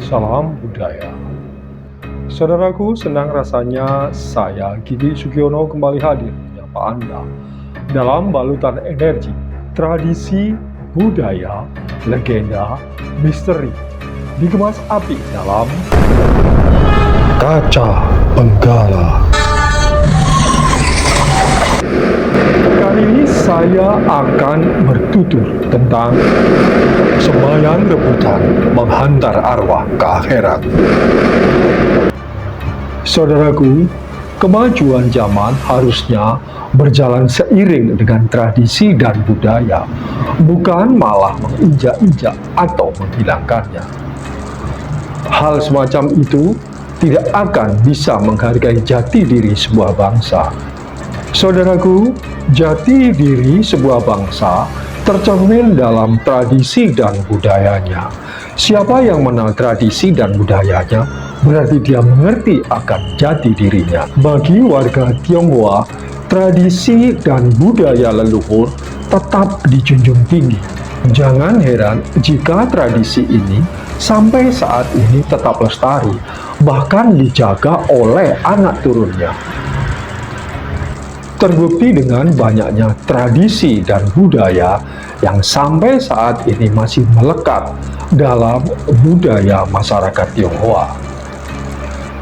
Salam budaya. Saudaraku, senang rasanya saya Gigi Sugiono kembali hadir menyapa Anda dalam balutan energi, tradisi, budaya, legenda, misteri dikemas apik dalam Kaca Benggala. Kali ini saya akan bertutur tentang sembahyang rebutan menghantar arwah ke akhirat. Saudaraku, kemajuan zaman harusnya berjalan seiring dengan tradisi dan budaya, bukan malah menginjak-injak atau menghilangkannya. Hal semacam itu tidak akan bisa menghargai jati diri sebuah bangsa. Saudaraku, jati diri sebuah bangsa tercermin dalam tradisi dan budayanya. Siapa yang mengenal tradisi dan budayanya, berarti dia mengerti akan jati dirinya. Bagi warga Tionghoa, tradisi dan budaya leluhur tetap dijunjung tinggi. Jangan heran jika tradisi ini sampai saat ini tetap lestari, bahkan dijaga oleh anak turunnya. Terbukti dengan banyaknya tradisi dan budaya yang sampai saat ini masih melekat dalam budaya masyarakat Tionghoa.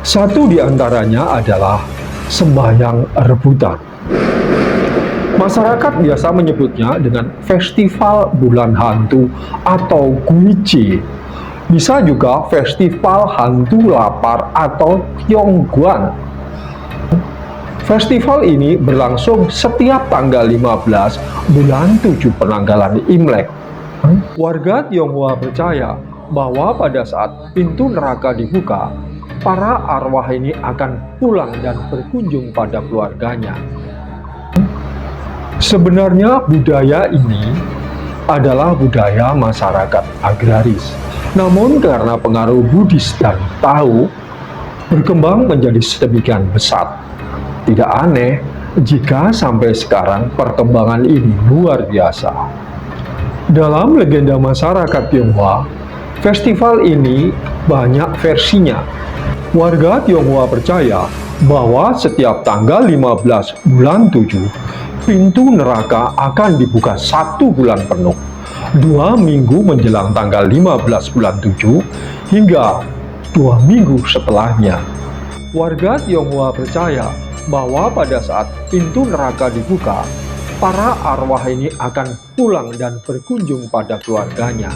Satu di antaranya adalah sembahyang rebutan. Masyarakat biasa menyebutnya dengan festival bulan hantu atau Guichi. Bisa juga festival hantu lapar atau Tiongguan. Festival ini berlangsung setiap tanggal 15 bulan 7 penanggalan Imlek. Warga Tionghoa percaya bahwa pada saat pintu neraka dibuka, para arwah ini akan pulang dan berkunjung pada keluarganya. Sebenarnya budaya ini adalah budaya masyarakat agraris. Namun karena pengaruh Buddhis dan Tao berkembang menjadi sedemikian besar. Tidak aneh jika sampai sekarang perkembangan ini luar biasa. Dalam legenda masyarakat Tionghoa, festival ini banyak versinya. Warga Tionghoa percaya bahwa setiap tanggal 15 bulan 7, pintu neraka akan dibuka 1 bulan penuh, 2 minggu menjelang tanggal 15 bulan 7, hingga 2 minggu setelahnya. Warga Tionghoa percaya bahwa pada saat pintu neraka dibuka, para arwah ini akan pulang dan berkunjung pada keluarganya.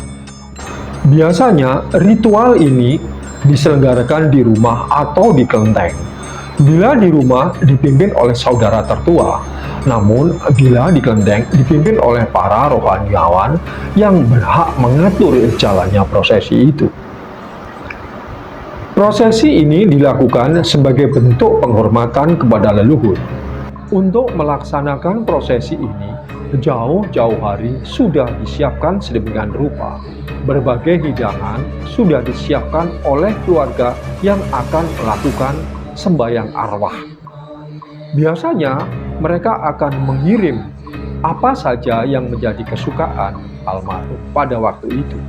Biasanya ritual ini diselenggarakan di rumah atau di kelenteng. Bila di rumah dipimpin oleh saudara tertua, namun bila di kelenteng dipimpin oleh para rohaniawan yang berhak mengatur jalannya prosesi itu. Prosesi ini dilakukan sebagai bentuk penghormatan kepada leluhur. Untuk melaksanakan prosesi ini, jauh-jauh hari sudah disiapkan sedemikian rupa. Berbagai hidangan sudah disiapkan oleh keluarga yang akan melakukan sembahyang arwah. Biasanya mereka akan mengirim apa saja yang menjadi kesukaan almarhum pada waktu itu.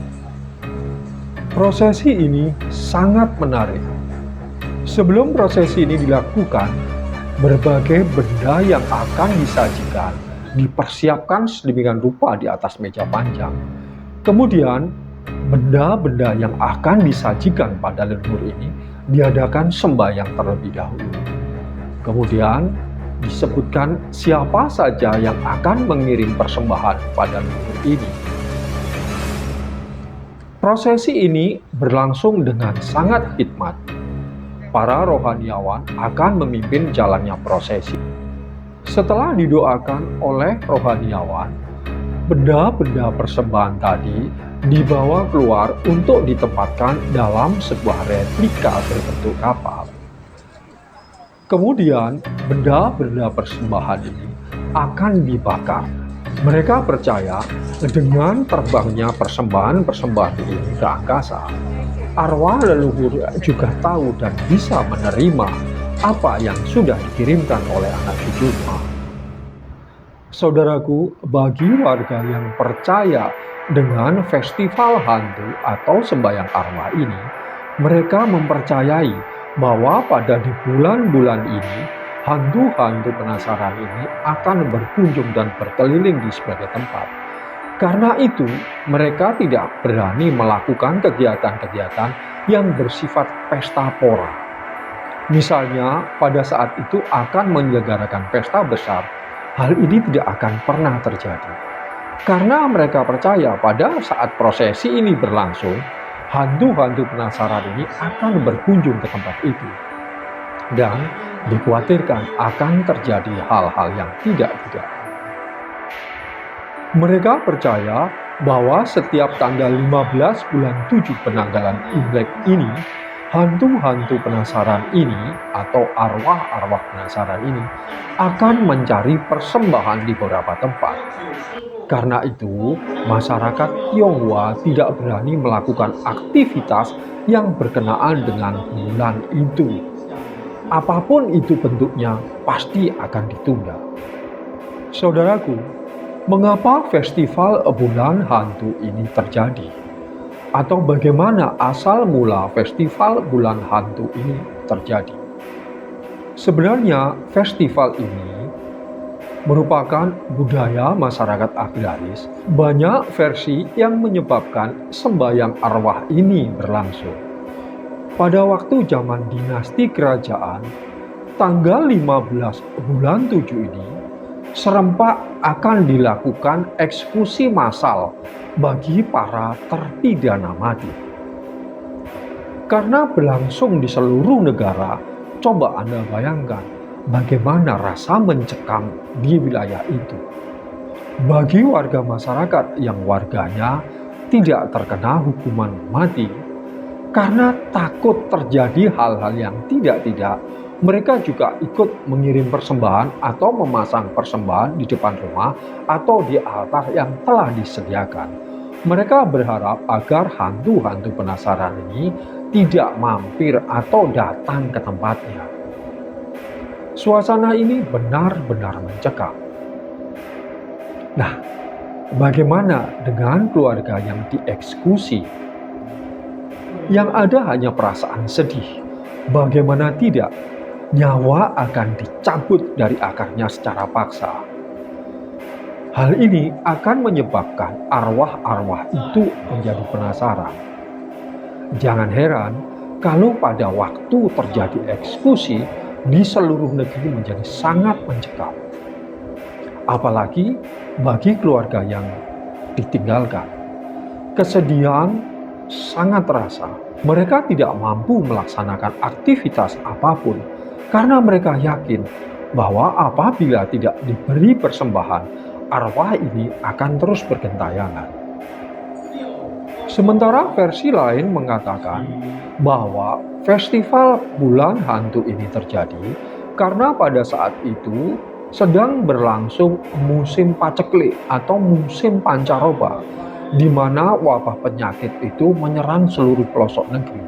Prosesi ini sangat menarik. Sebelum prosesi ini dilakukan, berbagai benda yang akan disajikan dipersiapkan sedemikian rupa di atas meja panjang. Kemudian, benda-benda yang akan disajikan pada leluhur ini diadakan sembahyang terlebih dahulu. Kemudian, disebutkan siapa saja yang akan mengirim persembahan pada leluhur ini. Prosesi ini berlangsung dengan sangat hikmat. Para rohaniawan akan memimpin jalannya prosesi. Setelah didoakan oleh rohaniawan, benda-benda persembahan tadi dibawa keluar untuk ditempatkan dalam sebuah replika berbentuk kapal. Kemudian, benda-benda persembahan ini akan dibakar. Mereka percaya dengan terbangnya persembahan-persembahan ini ke angkasa, arwah leluhur juga tahu dan bisa menerima apa yang sudah dikirimkan oleh anak cucunya. Saudaraku, bagi warga yang percaya dengan festival hantu atau sembahyang arwah ini, Mereka mempercayai bahwa pada di bulan-bulan ini, hantu-hantu penasaran ini akan berkunjung dan berkeliling di sebagai tempat. Karena itu, mereka tidak berani melakukan kegiatan-kegiatan yang bersifat pesta pora. Misalnya, pada saat itu akan menyelenggarakan pesta besar, hal ini tidak akan pernah terjadi. Karena mereka percaya pada saat prosesi ini berlangsung, hantu-hantu penasaran ini akan berkunjung ke tempat itu. Dan dikhawatirkan akan terjadi hal-hal yang tidak-tidak. Mereka percaya bahwa setiap tanggal 15 bulan 7 penanggalan Imlek ini, hantu-hantu penasaran ini atau arwah-arwah penasaran ini akan mencari persembahan di beberapa tempat. Karena itu, masyarakat Tionghoa tidak berani melakukan aktivitas yang berkenaan dengan bulan itu. Apapun itu bentuknya, pasti akan ditunda. Saudaraku, mengapa festival bulan hantu ini terjadi? Atau bagaimana asal mula festival bulan hantu ini terjadi? Sebenarnya festival ini merupakan budaya masyarakat agraris. Banyak versi yang menyebabkan sembahyang arwah ini berlangsung. Pada waktu zaman dinasti kerajaan, tanggal 15 bulan 7 ini, serempak akan dilakukan eksekusi massal bagi para terpidana mati. Karena berlangsung di seluruh negara, coba Anda bayangkan bagaimana rasa mencekam di wilayah itu. Bagi warga masyarakat yang warganya tidak terkena hukuman mati, karena takut terjadi hal-hal yang tidak-tidak, mereka juga ikut mengirim persembahan atau memasang persembahan di depan rumah atau di altar yang telah disediakan. Mereka berharap agar hantu-hantu penasaran ini tidak mampir atau datang ke tempatnya. Suasana ini benar-benar mencekam. Nah, bagaimana dengan keluarga yang dieksekusi? Yang ada hanya perasaan sedih. Bagaimana tidak? Nyawa akan dicabut dari akarnya secara paksa. Hal ini akan menyebabkan arwah-arwah itu menjadi penasaran. Jangan heran kalau pada waktu terjadi eksekusi di seluruh negeri menjadi sangat mencekam. Apalagi bagi keluarga yang ditinggalkan. Kesedihan sangat terasa. Mereka tidak mampu melaksanakan aktivitas apapun karena mereka yakin bahwa apabila tidak diberi persembahan, arwah ini akan terus bergentayangan. Sementara versi lain mengatakan bahwa festival bulan hantu ini terjadi karena pada saat itu sedang berlangsung musim paceklik atau musim pancaroba, di mana wabah penyakit itu menyerang seluruh pelosok negeri.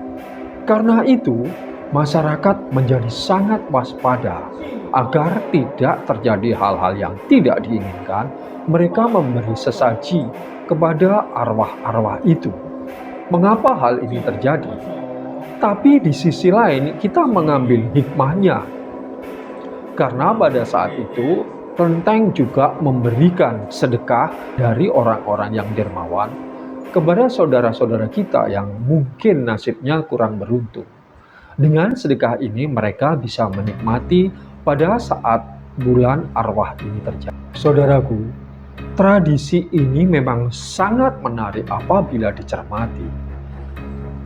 Karena itu, masyarakat menjadi sangat waspada agar tidak terjadi hal-hal yang tidak diinginkan. Mereka memberi sesaji kepada arwah-arwah itu. Mengapa hal ini terjadi? Tapi di sisi lain kita mengambil hikmahnya. Karena pada saat itu kelenteng juga memberikan sedekah dari orang-orang yang dermawan kepada saudara-saudara kita yang mungkin nasibnya kurang beruntung. Dengan sedekah ini mereka bisa menikmati pada saat bulan arwah ini terjadi. Saudaraku, tradisi ini memang sangat menarik apabila dicermati.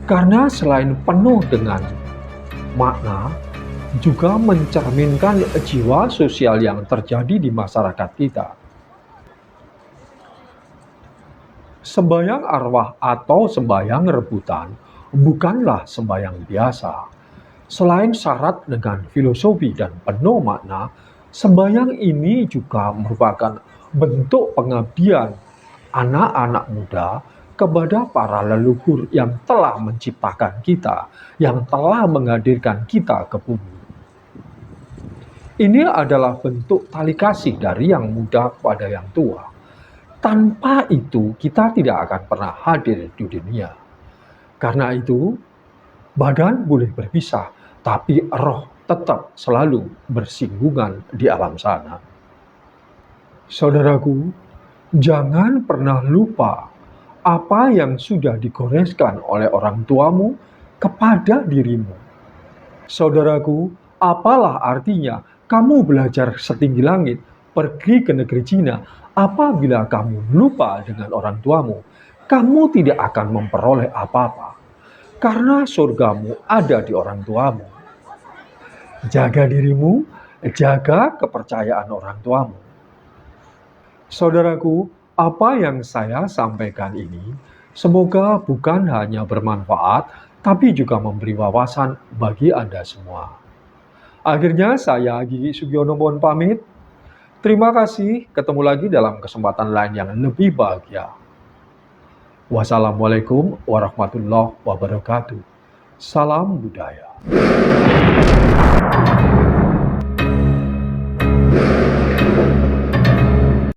Karena selain penuh dengan makna, juga mencerminkan jiwa sosial yang terjadi di masyarakat kita. Sembahyang arwah atau sembahyang rebutan bukanlah sembahyang biasa. Selain syarat dengan filosofi dan penuh makna, sembahyang ini juga merupakan bentuk pengabdian anak-anak muda kepada para leluhur yang telah menciptakan kita, yang telah menghadirkan kita ke bumi. Ini adalah bentuk tali kasih dari yang muda kepada yang tua. Tanpa itu kita tidak akan pernah hadir di dunia. Karena itu, Badan boleh berpisah, tapi roh tetap selalu bersinggungan di alam sana. Saudaraku, jangan pernah lupa apa yang sudah digoreskan oleh orang tuamu kepada dirimu. Saudaraku, apalah artinya kamu belajar setinggi langit, pergi ke negeri Cina, apabila kamu lupa dengan orang tuamu, kamu tidak akan memperoleh apa-apa, karena surgamu ada di orang tuamu. Jaga dirimu, jaga kepercayaan orang tuamu. Saudaraku, apa yang saya sampaikan ini semoga bukan hanya bermanfaat, tapi juga memberi wawasan bagi Anda semua. Akhirnya saya Gigi Sugiono mohon pamit. Terima kasih, ketemu lagi dalam kesempatan lain yang lebih bahagia. Wassalamualaikum warahmatullahi wabarakatuh. Salam budaya.